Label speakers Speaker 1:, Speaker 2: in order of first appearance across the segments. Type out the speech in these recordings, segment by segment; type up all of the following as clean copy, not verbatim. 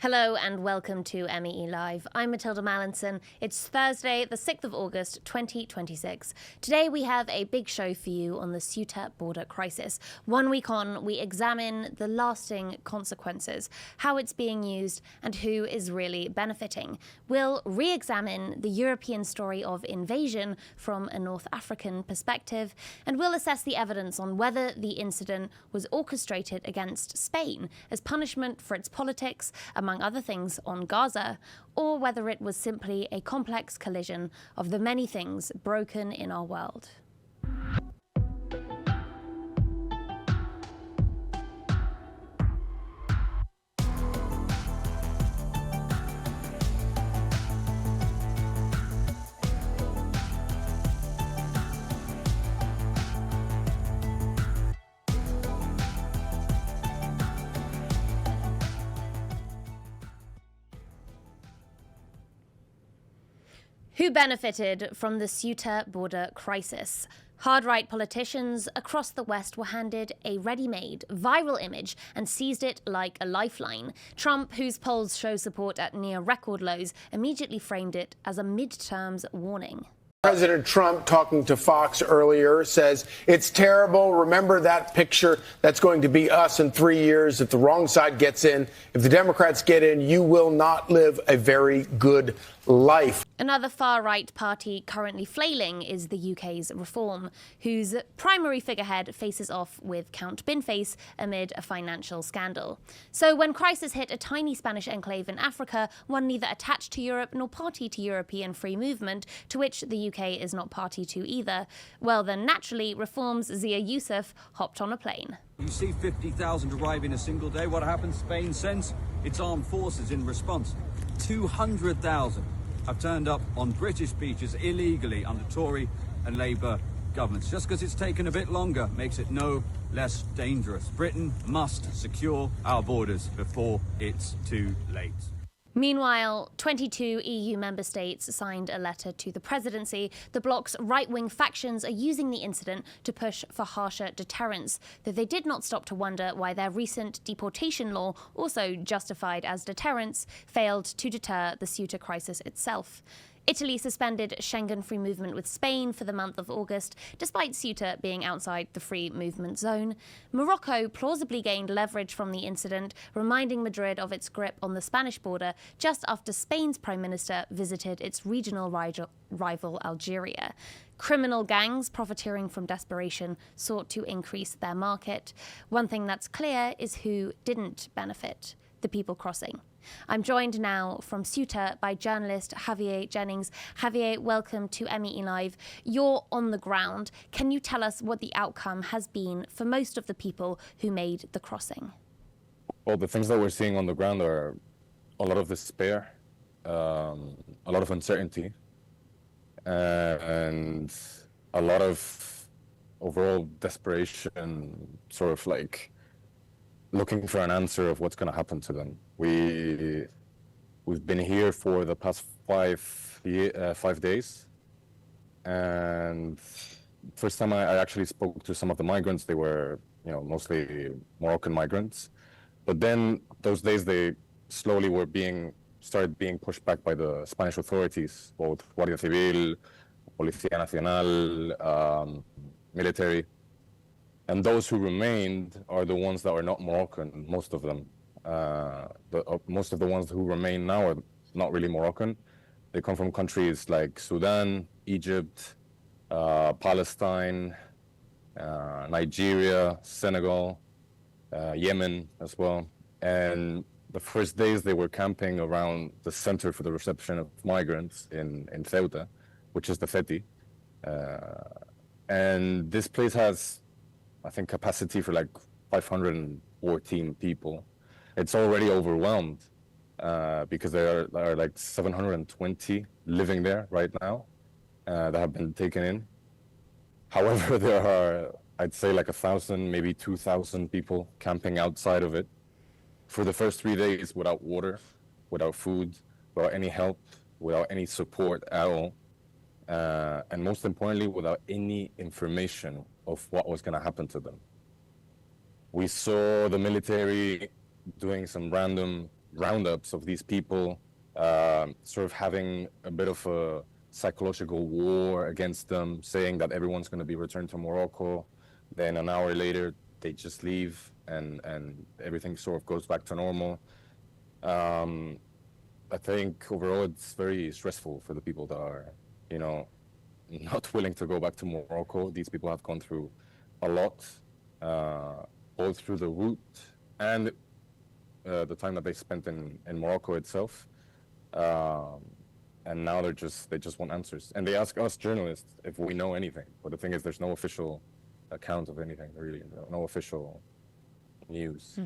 Speaker 1: Hello and welcome to MEE Live. I'm Matilda Mallinson. It's Thursday, the 6th of August, 2026. Today we have a big show for you on the Ceuta border crisis. 1 week on, we examine the lasting consequences, how it's being used, and who is really benefiting. We'll re-examine the European story of invasion from a North African perspective, and we'll assess the evidence on whether the incident was orchestrated against Spain as punishment for its politics, among other things, on Gaza, or whether it was simply a complex collision of the many things broken in our world. Who benefited from the Ceuta border crisis? Hard-right politicians across the West were handed a ready-made, viral image and seized it like a lifeline. Trump, whose polls show support at near-record lows, immediately framed it as a midterms warning.
Speaker 2: President Trump, talking to Fox earlier, says it's terrible. Remember that picture? That's going to be us in 3 years. If the wrong side gets in, if the Democrats get in, you will not live a very good life.
Speaker 1: Another far-right party currently flailing is the UK's Reform, whose primary figurehead faces off with Count Binface amid a financial scandal. So when crisis hit a tiny Spanish enclave in Africa, one neither attached to Europe nor party to European free movement, to which the UK is not party to either, well then naturally Reform's Zia Youssef hopped on a plane.
Speaker 3: You see 50,000 arrive in a single day. What happens? Spain sends its armed forces in response. 200,000 have turned up on British beaches illegally under Tory and Labour governments. Just because it's taken a bit longer makes it no less dangerous. Britain must secure our borders before it's too late.
Speaker 1: Meanwhile, 22 EU member states signed a letter to the presidency. The bloc's right-wing factions are using the incident to push for harsher deterrence, though they did not stop to wonder why their recent deportation law, also justified as deterrence, failed to deter the Ceuta crisis itself. Italy suspended Schengen free movement with Spain for the month of August, despite Ceuta being outside the free movement zone. Morocco plausibly gained leverage from the incident, reminding Madrid of its grip on the Spanish border just after Spain's prime minister visited its regional rival Algeria. Criminal gangs, profiteering from desperation, sought to increase their market. One thing that's clear is who didn't benefit: the people crossing. I'm joined now from Ceuta by journalist Javier Jennings. Javier, welcome to MEE Live. You're on the ground. Can you tell us what the outcome has been for most of the people who made the crossing?
Speaker 4: Well, the things that we're seeing on the ground are a lot of despair, a lot of uncertainty, and a lot of overall desperation, sort of like looking for an answer of what's going to happen to them. We've been here for the past 5 days, and first time I actually spoke to some of the migrants. They were, mostly Moroccan migrants, but then those days they slowly started being pushed back by the Spanish authorities, both Guardia Civil, Policía Nacional, military. And those who remained are the ones that are not Moroccan, most of them. Most of the ones who remain now are not really Moroccan. They come from countries like Sudan, Egypt, Palestine, Nigeria, Senegal, Yemen as well. And the first days they were camping around the center for the reception of migrants in Ceuta, which is the Feti. And this place has, I think, capacity for like 514 people. It's already overwhelmed because there are like 720 living there right now that have been taken in. However, there are, I'd say, like 1,000, maybe 2,000 people camping outside of it for the first 3 days without water, without food, without any help, without any support at all. And most importantly, without any information of what was going to happen to them. We saw the military doing some random roundups of these people, sort of having a bit of a psychological war against them, saying that everyone's going to be returned to Morocco. Then an hour later, they just leave, and everything sort of goes back to normal. I think overall it's very stressful for the people that are, not willing to go back to Morocco. These people have gone through a lot, both through the route and the time that they spent in Morocco itself. And now they just want answers. And they ask us journalists if we know anything. But the thing is, there's no official account of anything, really. No official news.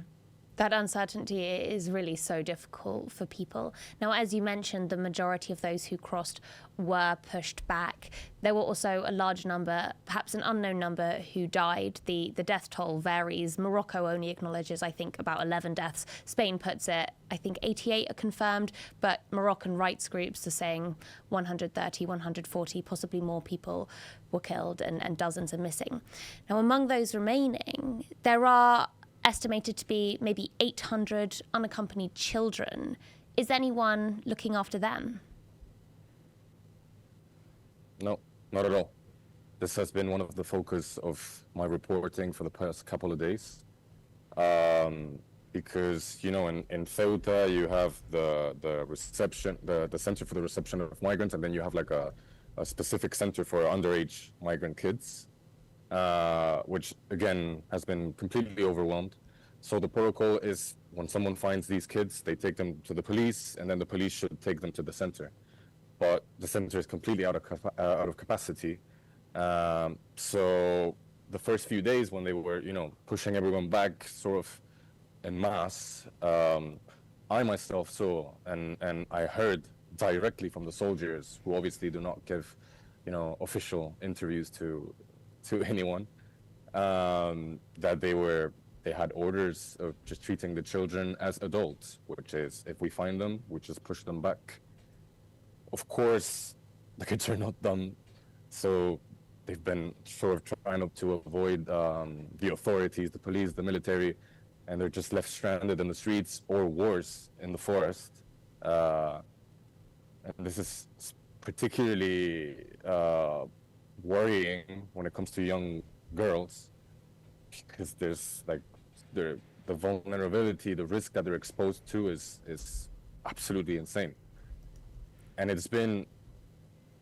Speaker 1: That uncertainty is really so difficult for people. Now, as you mentioned, the majority of those who crossed were pushed back. There were also a large number, perhaps an unknown number, who died. The death toll varies. Morocco only acknowledges, I think, about 11 deaths. Spain puts it, I think, 88 are confirmed, but Moroccan rights groups are saying 130, 140, possibly more people were killed and dozens are missing. Now, among those remaining, there are estimated to be maybe 800 unaccompanied children. Is anyone looking after them?
Speaker 4: No, not at all. This has been one of the focus of my reporting for the past couple of days. Because, in Ceuta, you have the reception, the Center for the Reception of Migrants, and then you have like a specific center for underage migrant kids. Which again has been completely overwhelmed. So the protocol is when someone finds these kids, they take them to the police, and then the police should take them to the center. But the center is completely out of capacity. So the first few days when they were, pushing everyone back, sort of en masse, I myself saw and I heard directly from the soldiers, who obviously do not give, official interviews to anyone, that they had orders of just treating the children as adults, which is, if we find them, we just push them back. Of course, the kids are not dumb, so they've been sort of trying to avoid the authorities, the police, the military, and they're just left stranded in the streets, or worse, in the forest. And this is particularly worrying when it comes to young girls, because there's the vulnerability, the risk that they're exposed to is absolutely insane. And it's been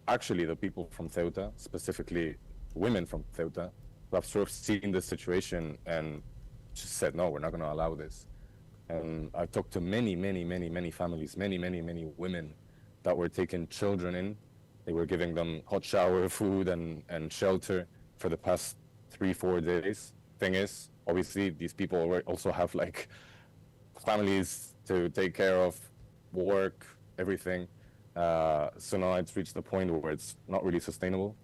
Speaker 4: actually the people from Ceuta, specifically women from Ceuta, who have sort of seen this situation and just said, no, we're not going to allow this. And I talked to many families, many women that were taking children in. They were giving them hot shower, food, and shelter for the past 3-4 days. Thing is, obviously, these people also have families to take care of, work, everything. So now it's reached the point where it's not really sustainable.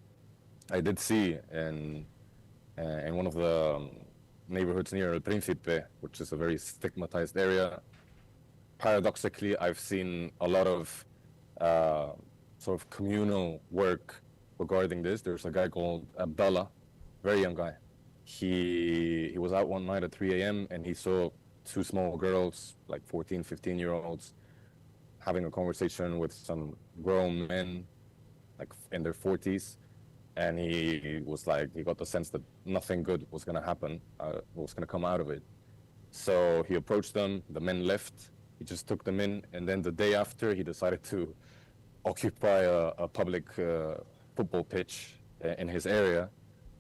Speaker 4: I did see in one of the neighborhoods near El Príncipe, which is a very stigmatized area. Paradoxically, I've seen a lot of sort of communal work regarding this. There's a guy called Abdallah, very young guy. He was out one night at 3 a.m. and he saw 2 small girls, like 14, 15-year-olds, having a conversation with some grown men, like in their 40s. And he got the sense that nothing good was going to happen, was going to come out of it. So he approached them, the men left, he just took them in, and then the day after, he decided to occupy a public football pitch in his area.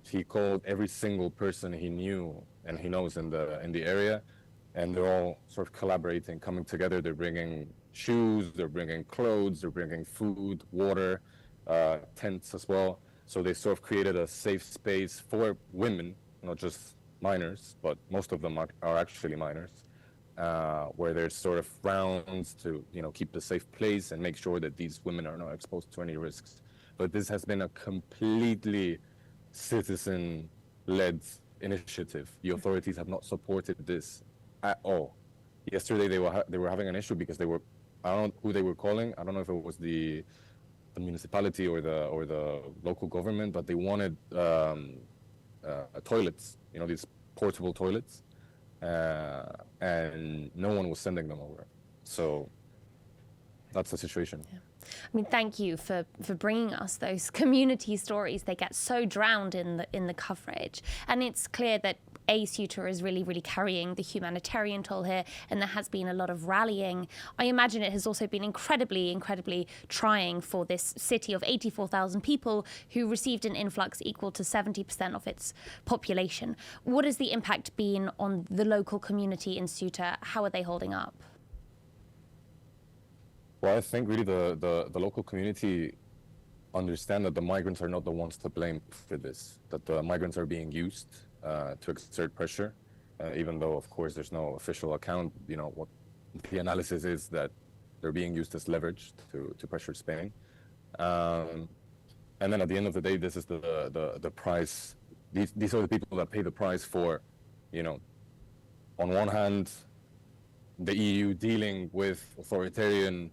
Speaker 4: He called every single person he knew and he knows in the area, and they're all sort of collaborating, coming together. They're bringing shoes, they're bringing clothes, they're bringing food, water, tents as well. So they sort of created a safe space for women, not just minors, but most of them are actually minors, where there's sort of rounds to keep the safe place and make sure that these women are not exposed to any risks. But this has been a completely citizen-led initiative. The authorities have not supported this at all. Yesterday they were having an issue because I don't know who they were calling. I don't know if it was the municipality or the local government, but they wanted toilets, these portable toilets, and no one was sending them over. So that's the situation.
Speaker 1: Yeah. I mean, thank you for bringing us those community stories. They get so drowned in the coverage, and it's clear that Ceuta is really carrying the humanitarian toll here, and there has been a lot of rallying. I imagine it has also been incredibly trying for this city of 84,000 people who received an influx equal to 70% of its population. What has the impact been on the local community in Ceuta? How are they holding up?
Speaker 4: Well, I think really the local community understand that the migrants are not the ones to blame for this, that the migrants are being used to exert pressure, even though, of course, there's no official account. You know, what the analysis is that they're being used as leverage to pressure Spain. And then at the end of the day, this is the price. These are the people that pay the price for, you know, on one hand, the EU dealing with authoritarian,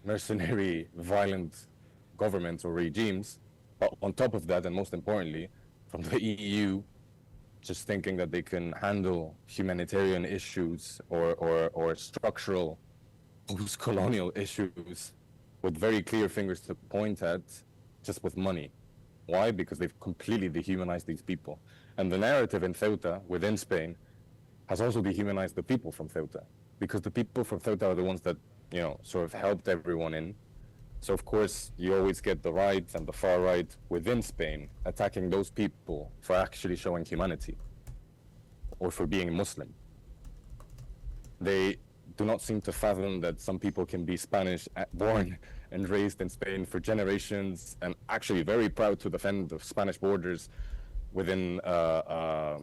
Speaker 4: mercenary, violent governments or regimes, but on top of that, and most importantly, from the EU, just thinking that they can handle humanitarian issues or structural post-colonial issues with very clear fingers to point at, just with money. Why? Because they've completely dehumanized these people. And the narrative in Ceuta, within Spain, has also dehumanized the people from Ceuta, because the people from Ceuta are the ones that, you know, sort of helped everyone in. So of course, you always get the right and the far right within Spain attacking those people for actually showing humanity or for being Muslim. They do not seem to fathom that some people can be Spanish, born and raised in Spain for generations, and actually very proud to defend the Spanish borders within a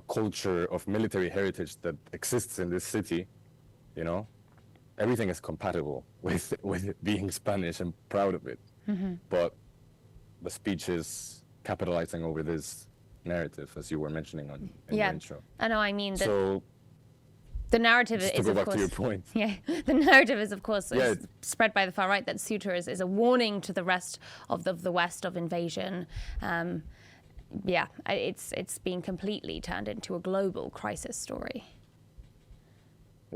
Speaker 4: culture of military heritage that exists in this city. You know, everything is compatible with being Spanish and proud of it. Mm-hmm. But the speech is capitalizing over this narrative, as you were mentioning in the intro.
Speaker 1: I know. I mean,
Speaker 4: so
Speaker 1: the narrative is,
Speaker 4: to go
Speaker 1: of
Speaker 4: back
Speaker 1: course,
Speaker 4: to your point.
Speaker 1: Yeah, the narrative is, of course, is spread by the far right that Ceuta is a warning to the rest of the West of invasion. It's being completely turned into a global crisis story.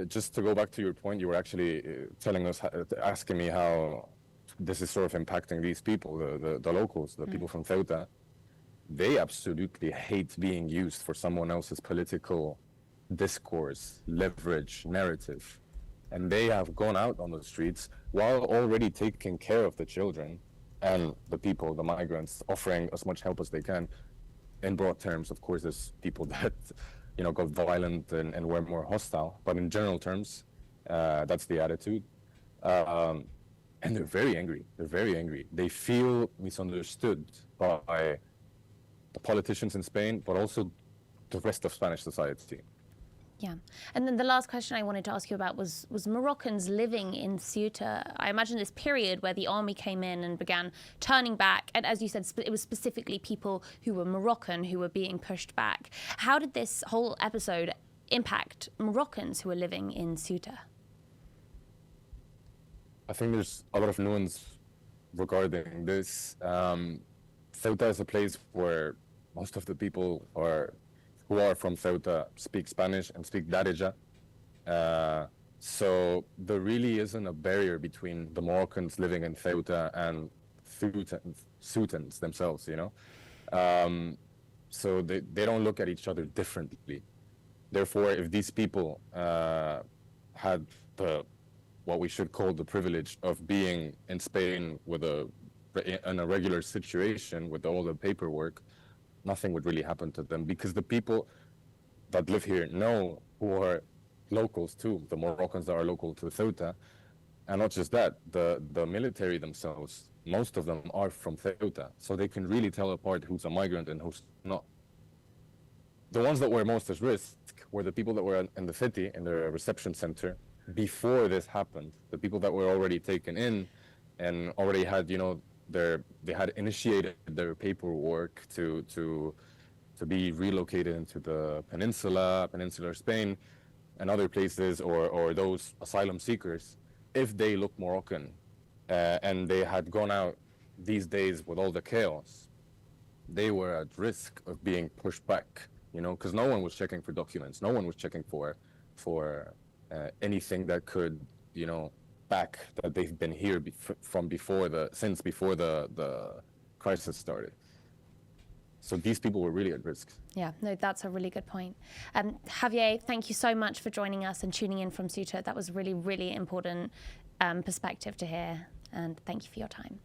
Speaker 4: Just to go back to your point, you were actually telling us, asking me how this is sort of impacting these people, the locals, the people from Ceuta. They absolutely hate being used for someone else's political discourse, leverage, narrative. And they have gone out on the streets while already taking care of the children and the people, the migrants, offering as much help as they can. In broad terms, of course, there's people that, you know, got violent and were more hostile. But in general terms, that's the attitude. And they're very angry. They're very angry. They feel misunderstood by the politicians in Spain, but also the rest of Spanish society.
Speaker 1: Yeah. And then the last question I wanted to ask you about was Moroccans living in Ceuta. I imagine this period where the army came in and began turning back, and as you said, it was specifically people who were Moroccan who were being pushed back. How did this whole episode impact Moroccans who were living in Ceuta?
Speaker 4: I think there's a lot of nuance regarding this. Ceuta is a place where most of the people who are from Ceuta speak Spanish and speak Darija. So there really isn't a barrier between the Moroccans living in Ceuta and Ceutans themselves, you know? So they don't look at each other differently. Therefore, if these people had what we should call the privilege of being in Spain in a regular situation with all the paperwork, nothing would really happen to them, because the people that live here know who are locals too, the Moroccans that are local to Ceuta. And not just that, the military themselves, most of them are from Ceuta, so they can really tell apart who's a migrant and who's not. The ones that were most at risk were the people that were in the city, in the reception center, before this happened. The people that were already taken in and already had, you know, they had initiated their paperwork to be relocated into the peninsular Spain and other places, or those asylum seekers, if they look Moroccan, and they had gone out these days with all the chaos, they were at risk of being pushed back, you know, because no one was checking for documents, no one was checking for anything that could, back that they've been here since before the crisis started. So these people were really at risk.
Speaker 1: Yeah, no, that's a really good point. Javier, thank you so much for joining us and tuning in from Ceuta. That was really, really important perspective to hear, and thank you for your time.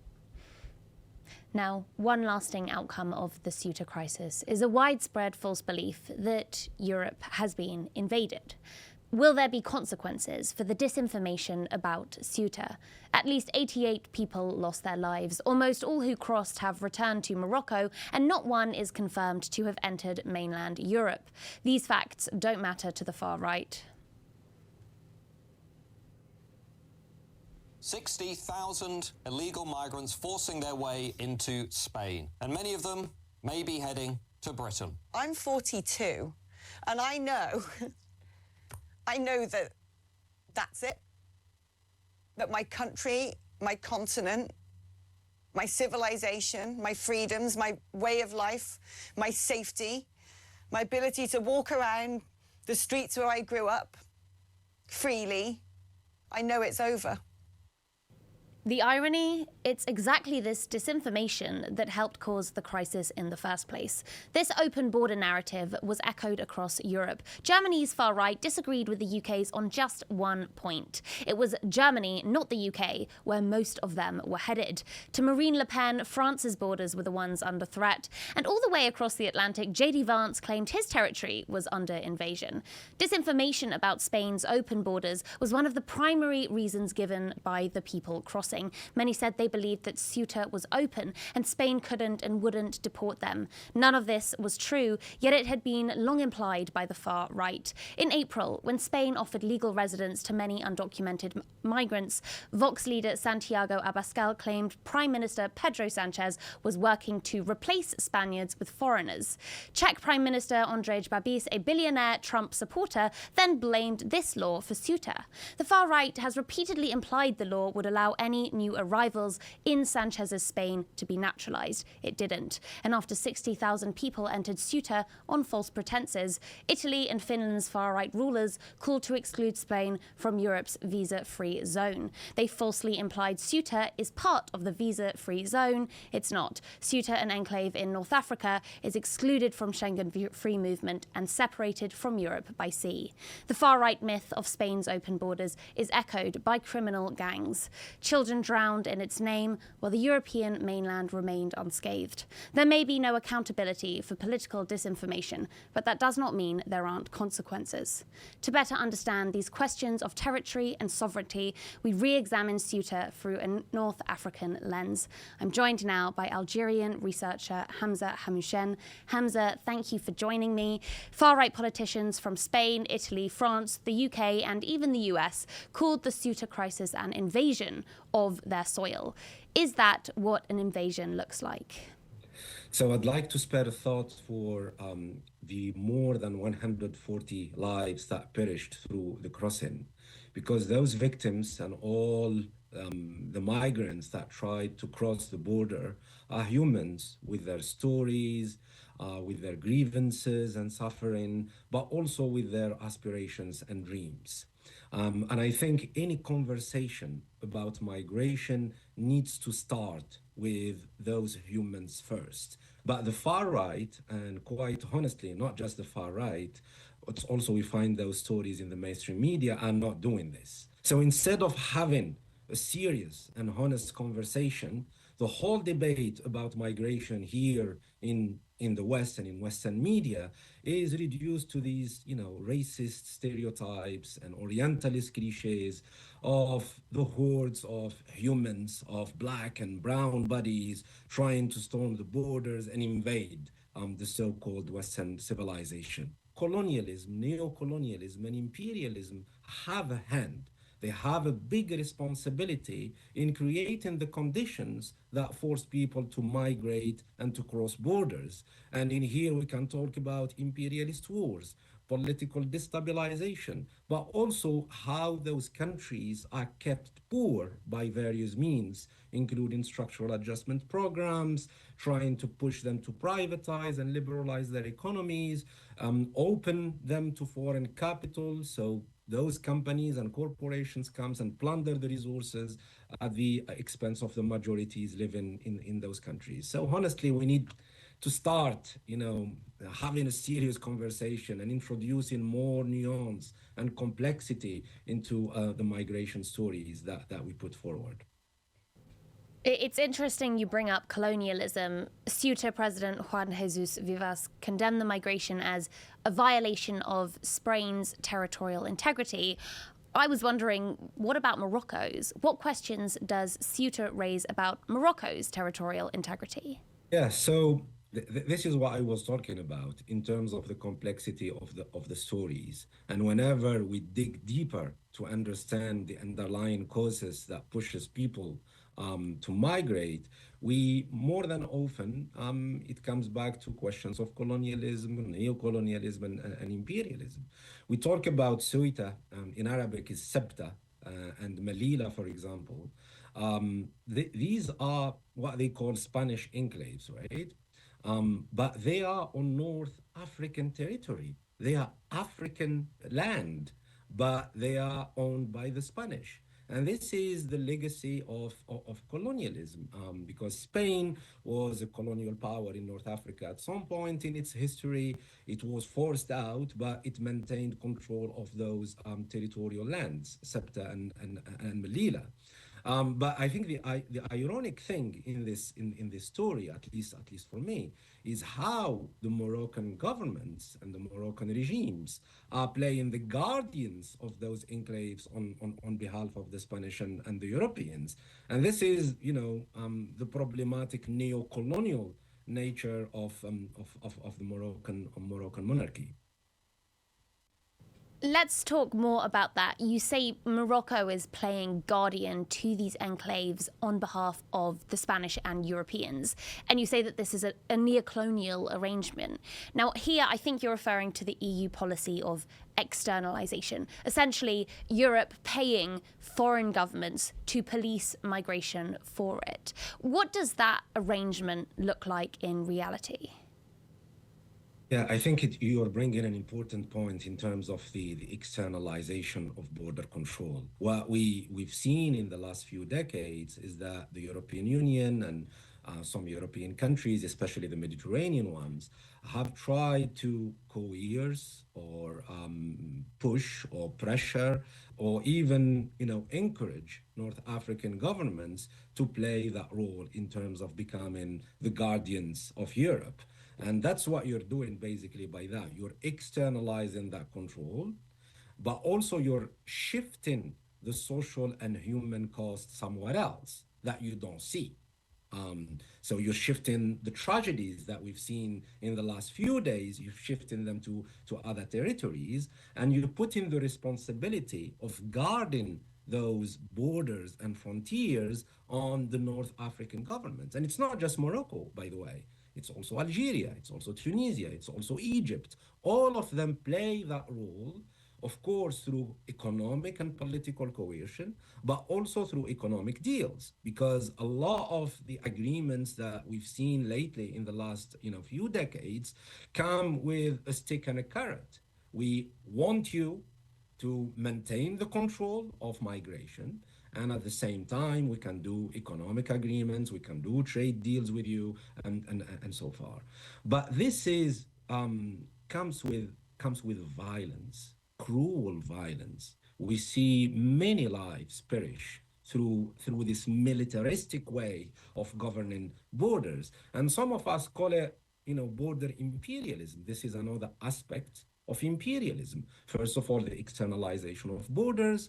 Speaker 1: Now, one lasting outcome of the Ceuta crisis is a widespread false belief that Europe has been invaded. Will there be consequences for the disinformation about Ceuta? At least 88 people lost their lives. Almost all who crossed have returned to Morocco, and not one is confirmed to have entered mainland Europe. These facts don't matter to the far right.
Speaker 5: 60,000 illegal migrants forcing their way into Spain, and many of them may be heading to Britain.
Speaker 6: I'm 42, and I know that that's it. That my country, my continent, my civilization, my freedoms, my way of life, my safety, my ability to walk around the streets where I grew up freely, I know it's over.
Speaker 1: The irony, it's exactly this disinformation that helped cause the crisis in the first place. This open border narrative was echoed across Europe. Germany's far right disagreed with the UK's on just one point. It was Germany, not the UK, where most of them were headed. To Marine Le Pen, France's borders were the ones under threat. And all the way across the Atlantic, J.D. Vance claimed his territory was under invasion. Disinformation about Spain's open borders was one of the primary reasons given by the people crossing. Many said they believed that Ceuta was open and Spain couldn't and wouldn't deport them. None of this was true, yet it had been long implied by the far right. In April, when Spain offered legal residence to many undocumented migrants, Vox leader Santiago Abascal claimed Prime Minister Pedro Sanchez was working to replace Spaniards with foreigners. Czech Prime Minister Andrej Babiš, a billionaire Trump supporter, then blamed this law for Ceuta. The far right has repeatedly implied the law would allow any new arrivals in Sanchez's Spain to be naturalized. It didn't. And after 60,000 people entered Ceuta on false pretenses, Italy and Finland's far-right rulers called to exclude Spain from Europe's visa-free zone. They falsely implied Ceuta is part of the visa-free zone. It's not. Ceuta, an enclave in North Africa, is excluded from Schengen free movement and separated from Europe by sea. The far-right myth of Spain's open borders is echoed by criminal gangs. Children drowned in its name, while the European mainland remained unscathed. There may be no accountability for political disinformation, but that does not mean there aren't consequences. To better understand these questions of territory and sovereignty, we re-examine Ceuta through a North African lens. I'm joined now by Algerian researcher Hamza Hamouchene. Hamza, thank you for joining me. Far-right politicians from Spain, Italy, France, the UK, and even the US called the Ceuta crisis an invasion of their soil. Is that what an invasion looks like?
Speaker 7: So I'd like to spare a thought for the more than 140 lives that perished through the crossing, because those victims and all the migrants that tried to cross the border are humans with their stories, with their grievances and suffering, but also with their aspirations and dreams. And I think any conversation about migration needs to start with those humans first. But the far right, and quite honestly, not just the far right, it's also we find those stories in the mainstream media, are not doing this. So instead of having a serious and honest conversation, the whole debate about migration here in the West and in Western media is reduced to these, racist stereotypes and Orientalist cliches of the hordes of humans, of black and brown bodies trying to storm the borders and invade the so-called Western civilization. Colonialism, neo-colonialism, and imperialism have a hand. They have a big responsibility in creating the conditions that force people to migrate and to cross borders. And in here, we can talk about imperialist wars, political destabilization, but also how those countries are kept poor by various means, including structural adjustment programs, trying to push them to privatize and liberalize their economies, open them to foreign capital, so Those companies and corporations comes and plunder the resources at the expense of the majorities living in those countries. So honestly, we need to start, having a serious conversation and introducing more nuance and complexity into the migration stories that we put forward.
Speaker 1: It's interesting you bring up colonialism. Ceuta President Juan Jesus Vivas condemned the migration as a violation of Spain's territorial integrity. I was wondering, what about Morocco's? What questions does Ceuta raise about Morocco's territorial integrity?
Speaker 7: Yeah, so this is what I was talking about in terms of the complexity of the stories. And whenever we dig deeper to understand the underlying causes that pushes people to migrate, we more than often it comes back to questions of colonialism, neocolonialism, and imperialism. We talk about Ceuta, in Arabic is Ceuta, and Melilla, for example. These are what they call Spanish enclaves, right? But they are on North African territory. They are African land, but they are owned by the Spanish. And this is the legacy of colonialism, because Spain was a colonial power in North Africa. At some point in its history, it was forced out, but it maintained control of those territorial lands, Ceuta and Melilla. But I think the ironic thing in this story, at least for me, is how the Moroccan governments and the Moroccan regimes are playing the guardians of those enclaves on behalf of the Spanish and the Europeans. And this is, the problematic neo-colonial nature of the Moroccan monarchy.
Speaker 1: Let's talk more about that. You say Morocco is playing guardian to these enclaves on behalf of the Spanish and Europeans. And you say that this is a neocolonial arrangement. Now, here, I think you're referring to the EU policy of externalization. Essentially, Europe paying foreign governments to police migration for it. What does that arrangement look like in reality?
Speaker 7: Yeah, I think you are bringing an important point in terms of the externalization of border control. What we've seen in the last few decades is that the European Union and some European countries, especially the Mediterranean ones, have tried to coerce or push or pressure or even, encourage North African governments to play that role in terms of becoming the guardians of Europe. And that's what you're doing basically by that. You're externalizing that control, but also you're shifting the social and human cost somewhere else that you don't see. So you're shifting the tragedies that we've seen in the last few days, you're shifting them to other territories, and you're putting the responsibility of guarding those borders and frontiers on the North African governments. And it's not just Morocco, by the way. It's also Algeria, it's also Tunisia, it's also Egypt. All of them play that role, of course, through economic and political coercion, but also through economic deals, because a lot of the agreements that we've seen lately in the last few decades come with a stick and a carrot. We want you to maintain the control of migration, and at the same time, we can do economic agreements, we can do trade deals with you, and so far. But this is comes with violence, cruel violence. We see many lives perish through this militaristic way of governing borders, and some of us call it, border imperialism. This is another aspect of imperialism. First of all, the externalization of borders,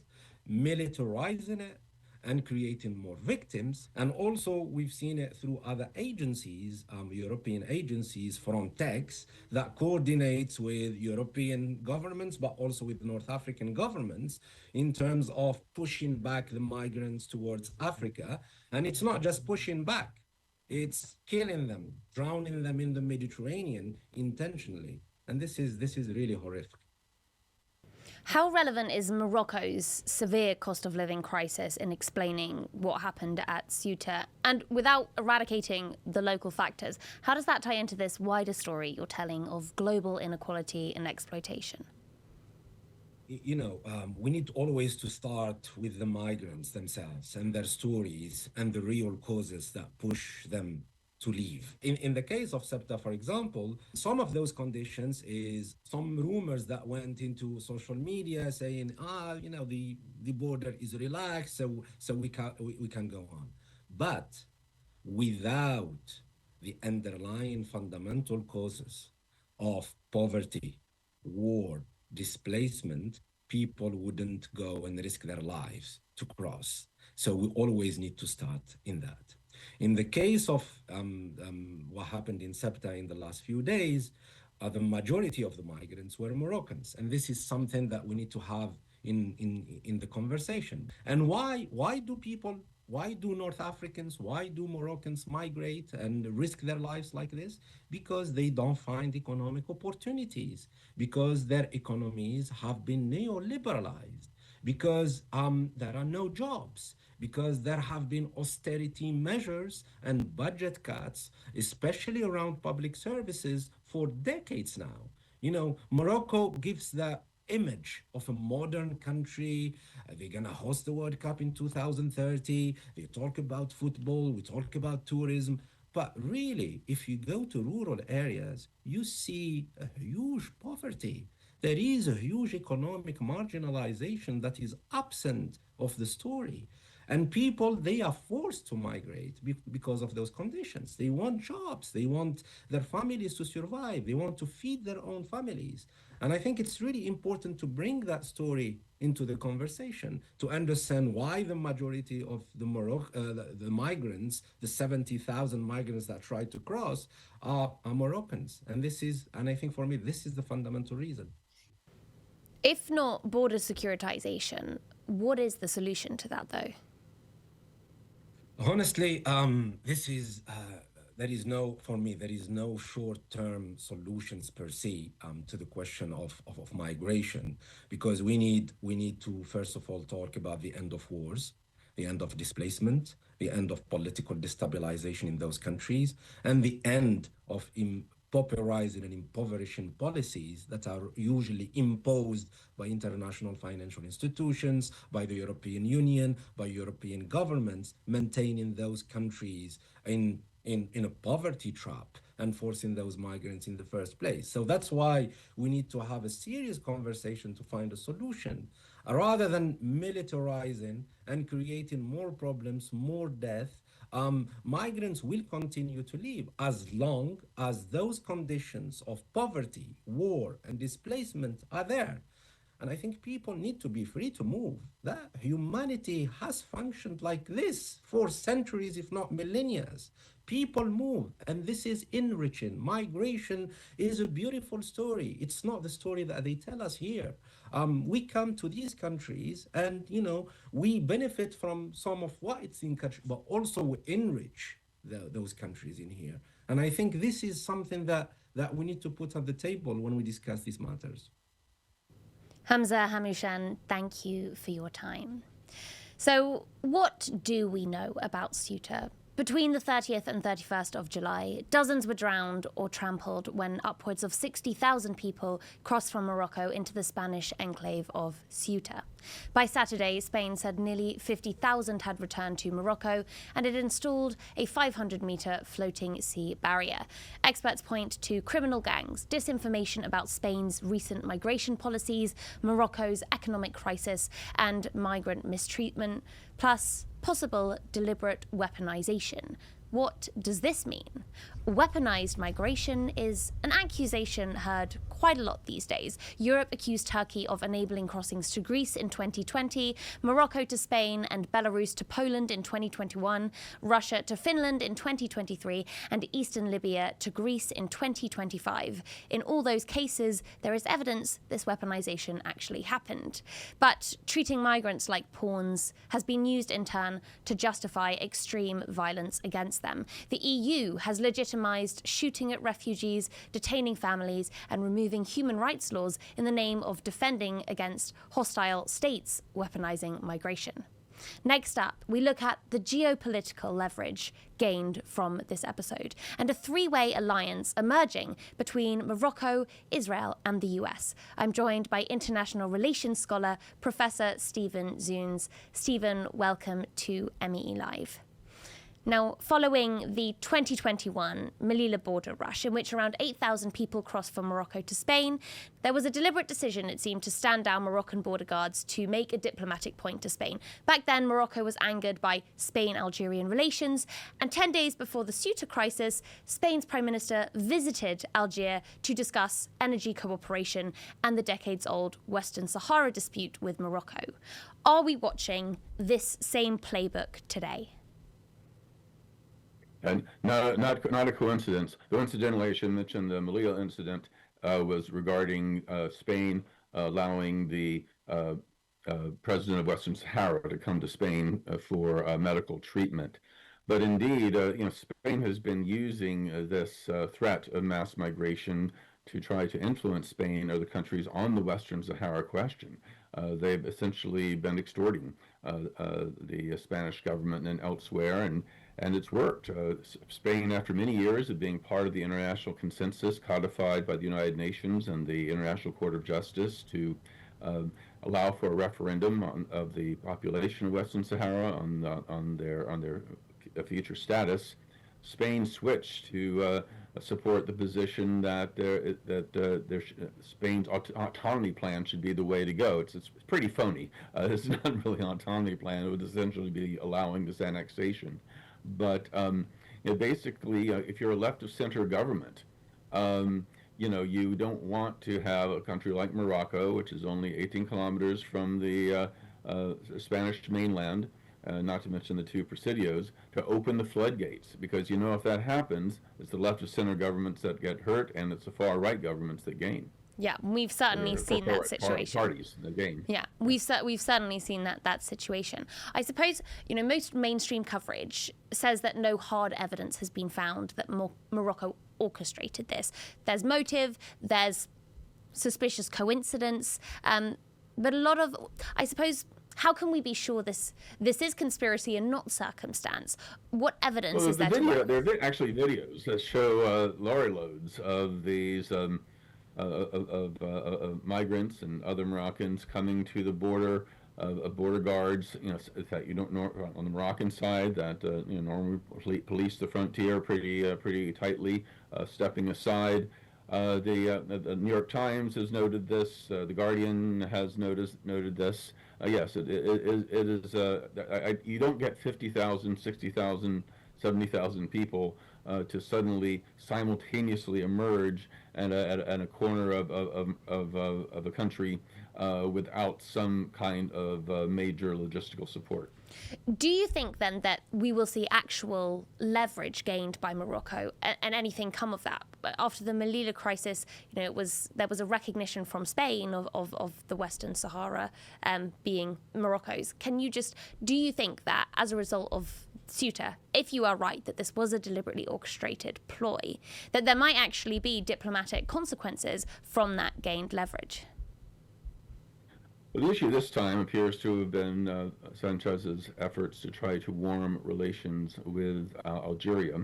Speaker 7: militarizing it, and creating more victims. And also we've seen it through other agencies, European agencies, Frontex, that coordinates with European governments, but also with North African governments in terms of pushing back the migrants towards Africa. And it's not just pushing back, it's killing them, drowning them in the Mediterranean intentionally. And this is really horrific.
Speaker 1: How relevant is Morocco's severe cost of living crisis in explaining what happened at Ceuta? And without eradicating the local factors, how does that tie into this wider story you're telling of global inequality and exploitation?
Speaker 7: we need always to start with the migrants themselves and their stories and the real causes that push them to leave. In the case of Ceuta, for example, some of those conditions is some rumors that went into social media saying, the border is relaxed, so we can go on. But without the underlying fundamental causes of poverty, war, displacement, people wouldn't go and risk their lives to cross. So we always need to start in that. In the case of what happened in Ceuta in the last few days, the majority of the migrants were Moroccans. And this is something that we need to have in the conversation. And why do North Africans, why do Moroccans migrate and risk their lives like this? Because they don't find economic opportunities, because their economies have been neoliberalized, because there are no jobs, because there have been austerity measures and budget cuts, especially around public services, for decades now. Morocco gives the image of a modern country. They're going to host the World Cup in 2030. They talk about football, we talk about tourism. But really, if you go to rural areas, you see a huge poverty. There is a huge economic marginalization that is absent of the story. And people, they are forced to migrate because of those conditions. They want jobs. They want their families to survive. They want to feed their own families. And I think it's really important to bring that story into the conversation to understand why the majority of the migrants, the 70,000 migrants that tried to cross, are Moroccans. And I think for me, this is the fundamental reason.
Speaker 1: If not border securitization, what is the solution to that, though?
Speaker 7: Honestly, there is no short-term solutions per se to the question of migration, because we need to first of all talk about the end of wars, the end of displacement, the end of political destabilization in those countries, and the end of popularizing and impoverishing policies that are usually imposed by international financial institutions, by the European Union, by European governments, maintaining those countries in a poverty trap and forcing those migrants in the first place. So that's why we need to have a serious conversation to find a solution, rather than militarizing and creating more problems, more death. Migrants will continue to leave as long as those conditions of poverty, war, and displacement are there. And I think people need to be free to move. That humanity has functioned like this for centuries, if not millennia. People move, and this is enriching. Migration is a beautiful story. It's not the story that they tell us here. We come to these countries and, we benefit from some of what it's in country, but also we enrich those countries in here. And I think this is something that we need to put on the table when we discuss these matters.
Speaker 1: Hamza Hamouchene, thank you for your time. So what do we know about Ceuta? Between the 30th and 31st of July, dozens were drowned or trampled when upwards of 60,000 people crossed from Morocco into the Spanish enclave of Ceuta. By Saturday, Spain said nearly 50,000 had returned to Morocco, and it installed a 500-metre floating sea barrier. Experts point to criminal gangs, disinformation about Spain's recent migration policies, Morocco's economic crisis, and migrant mistreatment, plus possible deliberate weaponization. What does this mean? Weaponized migration is an accusation heard quite a lot these days. Europe accused Turkey of enabling crossings to Greece in 2020, Morocco to Spain and Belarus to Poland in 2021, Russia to Finland in 2023, and eastern Libya to Greece in 2025. In all those cases, there is evidence this weaponization actually happened. But treating migrants like pawns has been used in turn to justify extreme violence against them. The EU has legitimized shooting at refugees, detaining families, and removing human rights laws in the name of defending against hostile states weaponizing migration. Next up, we look at the geopolitical leverage gained from this episode and a three-way alliance emerging between Morocco, Israel, and the US. I'm joined by international relations scholar Professor Stephen Zunes. Stephen, welcome to MEE Live. Now, following the 2021 Melilla border rush, in which around 8,000 people crossed from Morocco to Spain, there was a deliberate decision, it seemed, to stand down Moroccan border guards to make a diplomatic point to Spain. Back then, Morocco was angered by Spain-Algerian relations, and 10 days before the Ceuta crisis, Spain's Prime Minister visited Algiers to discuss energy cooperation and the decades-old Western Sahara dispute with Morocco. Are we watching this same playbook today?
Speaker 8: And not a coincidence. The incidental I should mention, the Melilla incident was regarding Spain allowing the president of Western Sahara to come to Spain for medical treatment. But indeed, Spain has been using this threat of mass migration to try to influence Spain or the countries on the Western Sahara question. They've essentially been extorting the Spanish government and elsewhere, and it's worked. Spain, after many years of being part of the international consensus codified by the United Nations and the International Court of Justice to allow for a referendum of the population of Western Sahara on their future status, Spain switched to support the position that Spain's autonomy plan should be the way to go. It's pretty phony. It's not really an autonomy plan. It would essentially be allowing this annexation. But basically, if you're a left of center government, you don't want to have a country like Morocco, which is only 18 kilometers from the Spanish mainland, not to mention the two presidios, to open the floodgates. Because if that happens, it's the left of center governments that get hurt, and it's the far right governments that gain.
Speaker 1: Yeah, we've certainly seen that situation.
Speaker 8: Parties, the game.
Speaker 1: Yeah, we've certainly seen that situation. I suppose most mainstream coverage says that no hard evidence has been found that Morocco orchestrated this. There's motive, there's suspicious coincidence, but a lot of, I suppose, how can we be sure this is conspiracy and not circumstance? What evidence is there?
Speaker 8: There are actually videos that show lorry loads of these. Of migrants and other Moroccans coming to the border, border guards, that you don't know on the Moroccan side that normally police the frontier pretty tightly, stepping aside. The New York Times has noted this. The Guardian has noted this. Yes, it is. You don't get 50,000, 60,000, 70,000 people to suddenly simultaneously emerge at a corner of a country without some kind of major logistical support.
Speaker 1: Do you think then that we will see actual leverage gained by Morocco and anything come of that? After the Melilla crisis, there was a recognition from Spain of the Western Sahara being Morocco's. Do you think that as a result of Ceuta, if you are right that this was a deliberately orchestrated ploy, that there might actually be diplomatic consequences from that gained leverage?
Speaker 8: Well, the issue this time appears to have been Sanchez's efforts to try to warm relations with Algeria.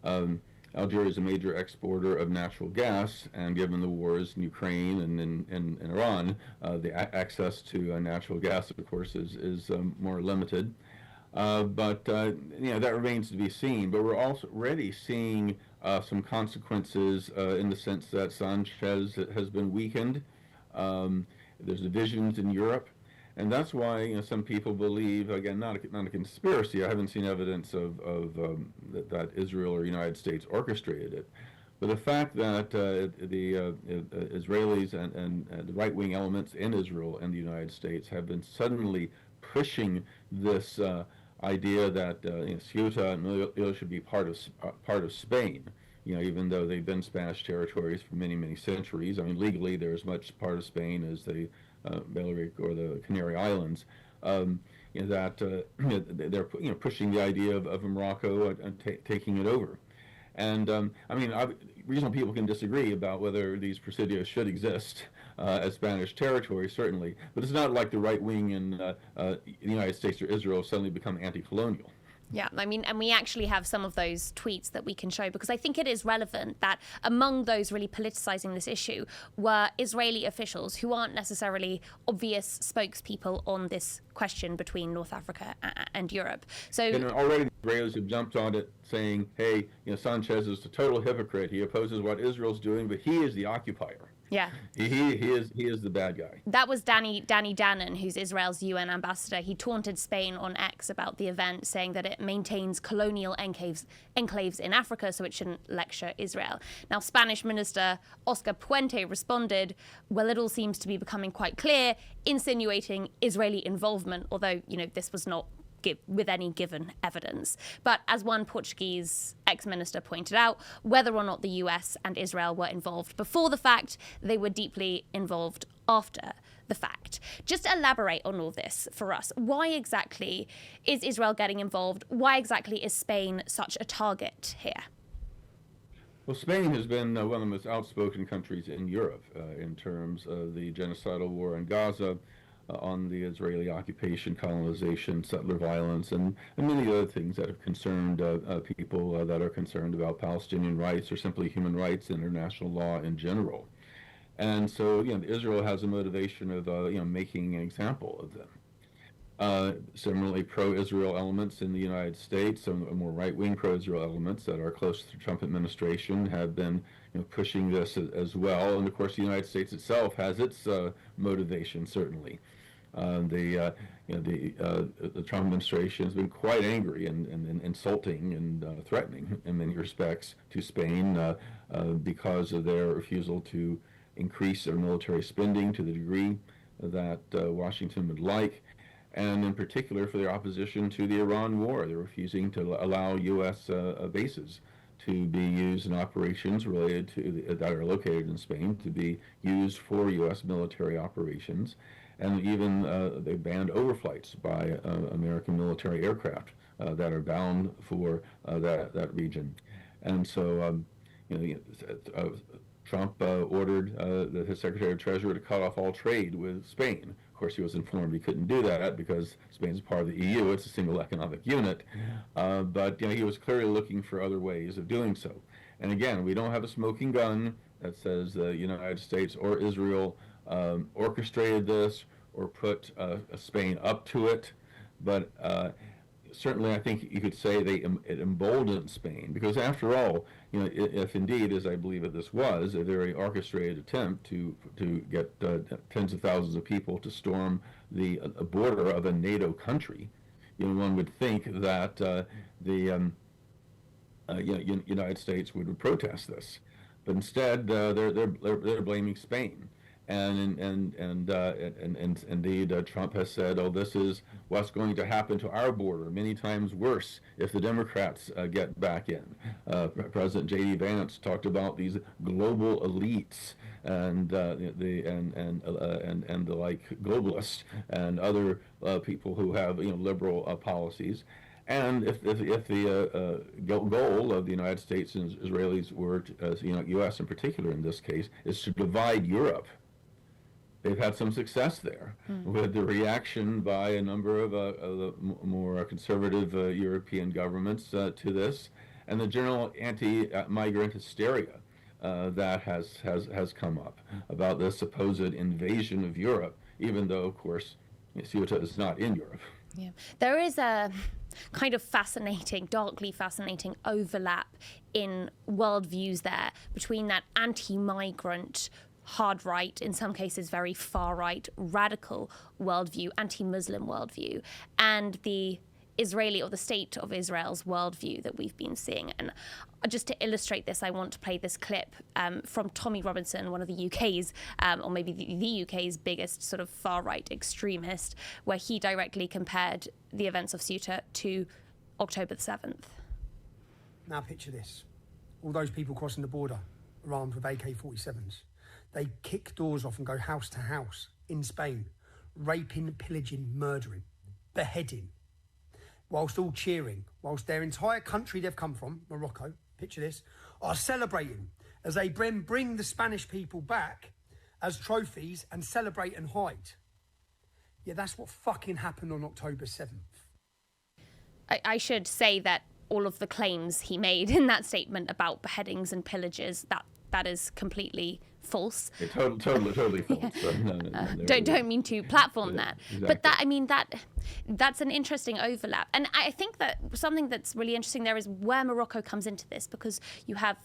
Speaker 8: Algeria is a major exporter of natural gas, and given the wars in Ukraine and in Iran, the access to natural gas, of course, is more limited. But that remains to be seen. But we're also already seeing some consequences in the sense that Sanchez has been weakened. There's divisions in Europe, and that's why some people believe, again, not a conspiracy. I haven't seen evidence of that Israel or United States orchestrated it. But the fact that the Israelis and the right-wing elements in Israel and the United States have been suddenly pushing this idea that Ceuta and Melilla should be part of Spain, even though they've been Spanish territories for many, many centuries. I mean, legally, they're as much part of Spain as the Balearic or the Canary Islands. That they're pushing the idea of Morocco taking it over. And reasonable people can disagree about whether these presidios should exist, as Spanish territory, certainly. But it's not like the right wing in the United States or Israel suddenly become anti-colonial.
Speaker 1: Yeah, I mean, and we actually have some of those tweets that we can show, because I think it is relevant that among those really politicizing this issue were Israeli officials who aren't necessarily obvious spokespeople on this question between North Africa and Europe. So
Speaker 8: and already the Israelis have jumped on it, saying, "Hey, Sanchez is a total hypocrite. He opposes what Israel's doing, but he is the occupier.
Speaker 1: Yeah,
Speaker 8: he is the bad guy."
Speaker 1: That was Danny Danon, who's Israel's UN ambassador. He taunted Spain on X about the event, saying that it maintains colonial enclaves in Africa, so it shouldn't lecture Israel. Now, Spanish Minister Oscar Puente responded, "Well, it all seems to be becoming quite clear," insinuating Israeli involvement, although, this was not with any given evidence. But as one Portuguese ex-minister pointed out, whether or not the US and Israel were involved before the fact, they were deeply involved after the fact. Just elaborate on all this for us. Why exactly is Israel getting involved? Why exactly is Spain such a target here?
Speaker 8: Well, Spain has been one of the most outspoken countries in Europe in terms of the genocidal war in Gaza, on the Israeli occupation, colonization, settler violence, and many other things that have concerned people that are concerned about Palestinian rights or simply human rights, international law in general. And so, Israel has a motivation of, making an example of them. Similarly, pro-Israel elements in the United States, some more right-wing pro-Israel elements that are close to the Trump administration have been pushing this as well. And of course, the United States itself has its motivation, certainly. The Trump administration has been quite angry and insulting and threatening in many respects to Spain because of their refusal to increase their military spending to the degree that Washington would like, and in particular for their opposition to the Iran war. They're refusing to allow U.S. Bases to be used in operations related to that are located in Spain to be used for U.S. military operations, and even they banned overflights by American military aircraft that are bound for that region. And so, Trump ordered his Secretary of Treasury to cut off all trade with Spain. Of course, he was informed he couldn't do that because Spain's part of the EU. It's a single economic unit. But he was clearly looking for other ways of doing so. And again, we don't have a smoking gun that says the United States or Israel orchestrated this or put Spain up to it. But certainly, I think you could say it emboldened Spain, because after all, if indeed, as I believe this was, a very orchestrated attempt to get tens of thousands of people to storm the border of a NATO country, one would think that the United States would protest this, but instead they're blaming Spain. And indeed, Trump has said, "Oh, this is what's going to happen to our border. Many times worse if the Democrats get back in." President J.D. Vance talked about these global elites and the like globalists and other people who have liberal policies. And if the goal of the United States and Israelis were, U.S. in particular in this case, is to divide Europe. They've had some success there with the reaction by a number of the more conservative European governments to this, and the general anti-migrant hysteria that has come up about this supposed invasion of Europe, even though, of course, Ceuta is not in Europe.
Speaker 1: Yeah, there is a kind of fascinating, darkly fascinating overlap in worldviews there between that anti-migrant, hard right, in some cases very far right, radical worldview, anti-Muslim worldview, and the Israeli or the state of Israel's worldview that we've been seeing. And just to illustrate this, I want to play this clip from Tommy Robinson, one of the UK's, or maybe the UK's biggest sort of far-right extremist, where he directly compared the events of Ceuta to October the 7th.
Speaker 9: Now picture this. All those people crossing the border are armed with AK-47s. They kick doors off and go house to house in Spain, raping, pillaging, murdering, beheading, whilst all cheering, whilst their entire country they've come from, Morocco, picture this, are celebrating as they bring the Spanish people back as trophies and celebrate and hide. Yeah, that's what fucking happened on October 7th.
Speaker 1: I should say that all of the claims he made in that statement about beheadings and pillages, that is completely false.
Speaker 8: Yeah, totally false.
Speaker 1: Yeah.
Speaker 8: So, no,
Speaker 1: Don't mean to platform that.
Speaker 8: Exactly.
Speaker 1: But that's an interesting overlap. And I think that something that's really interesting there is where Morocco comes into this, because you have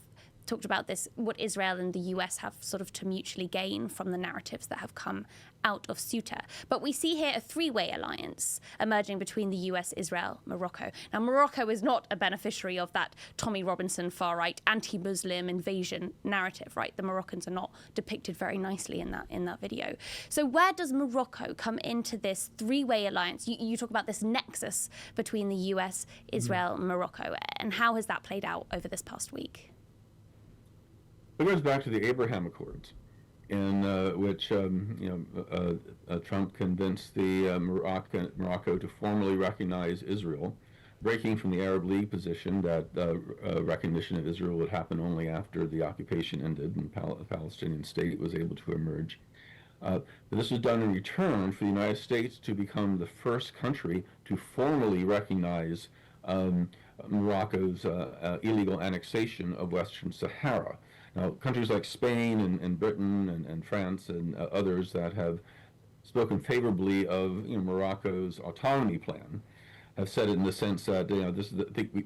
Speaker 1: talked about this, what Israel and the US have sort of to mutually gain from the narratives that have come out of Ceuta. But we see here a three-way alliance emerging between the US, Israel, Morocco. Now, Morocco is not a beneficiary of that Tommy Robinson far-right anti-Muslim invasion narrative, right? The Moroccans are not depicted very nicely in that video. So where does Morocco come into this three-way alliance? You talk about this nexus between the US, Israel, and Morocco, and how has that played out over this past week?
Speaker 8: It goes back to the Abraham Accords, in which Trump convinced the Morocco to formally recognize Israel, breaking from the Arab League position that recognition of Israel would happen only after the occupation ended and the Palestinian state was able to emerge. This was done in return for the United States to become the first country to formally recognize Morocco's illegal annexation of Western Sahara. Now, countries like Spain and Britain and France and others that have spoken favorably of Morocco's autonomy plan have said it in the sense that this is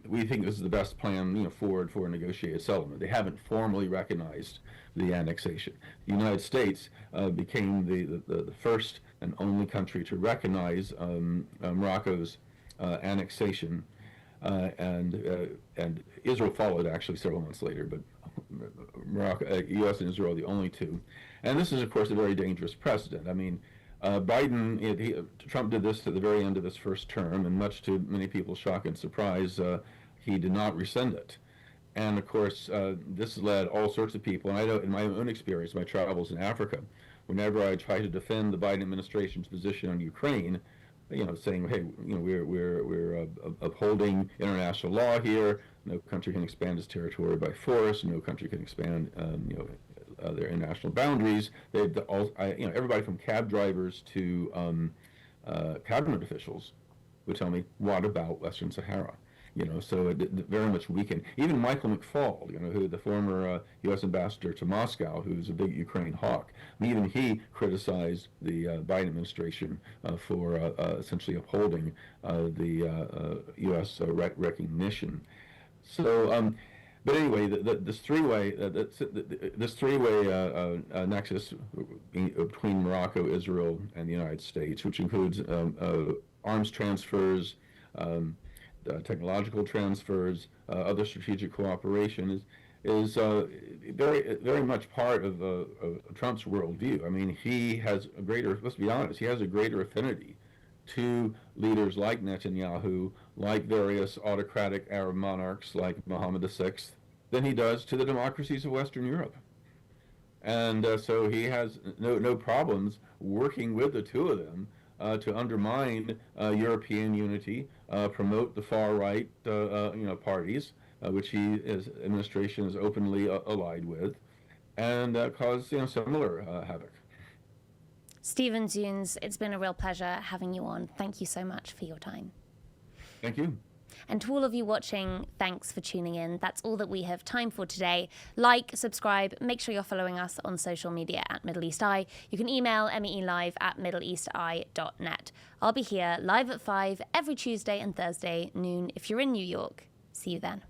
Speaker 8: we think this is the best plan forward for a negotiated settlement. They haven't formally recognized the annexation. The United States became the first and only country to recognize Morocco's annexation, and Israel followed actually several months later, but Morocco, U.S. and Israel are the only two. And this is, of course, a very dangerous precedent. I mean, Trump did this at the very end of his first term, and much to many people's shock and surprise, he did not rescind it. And, of course, this led all sorts of people, and I know in my own experience, my travels in Africa, whenever I try to defend the Biden administration's position on Ukraine, saying, hey, we're upholding international law here. No country can expand its territory by force. No country can expand, their international boundaries. Everybody from cab drivers to cabinet officials would tell me, what about Western Sahara? So it very much weakened. Even Michael McFaul, who the former U.S. ambassador to Moscow, who's a big Ukraine hawk, even he criticized the Biden administration for essentially upholding the U.S. Recognition. So, but anyway, this three-way nexus between Morocco, Israel, and the United States, which includes arms transfers, technological transfers, other strategic cooperation, is very, very much part of Trump's worldview. I mean, he has a greater, let's be honest, he has a greater affinity to leaders like Netanyahu, like various autocratic Arab monarchs like Mohammed VI, than he does to the democracies of Western Europe. And so he has no problems working with the two of them to undermine European unity, promote the far-right parties, which his administration is openly allied with, and cause similar havoc.
Speaker 1: Stephen Zunes, it's been a real pleasure having you on. Thank you so much for your time.
Speaker 8: Thank you.
Speaker 1: And to all of you watching, thanks for tuning in. That's all that we have time for today. Like, subscribe, make sure you're following us on social media at Middle East Eye. You can email meelive@middleeasteye.net. I'll be here live at 5 every Tuesday and Thursday noon if you're in New York. See you then.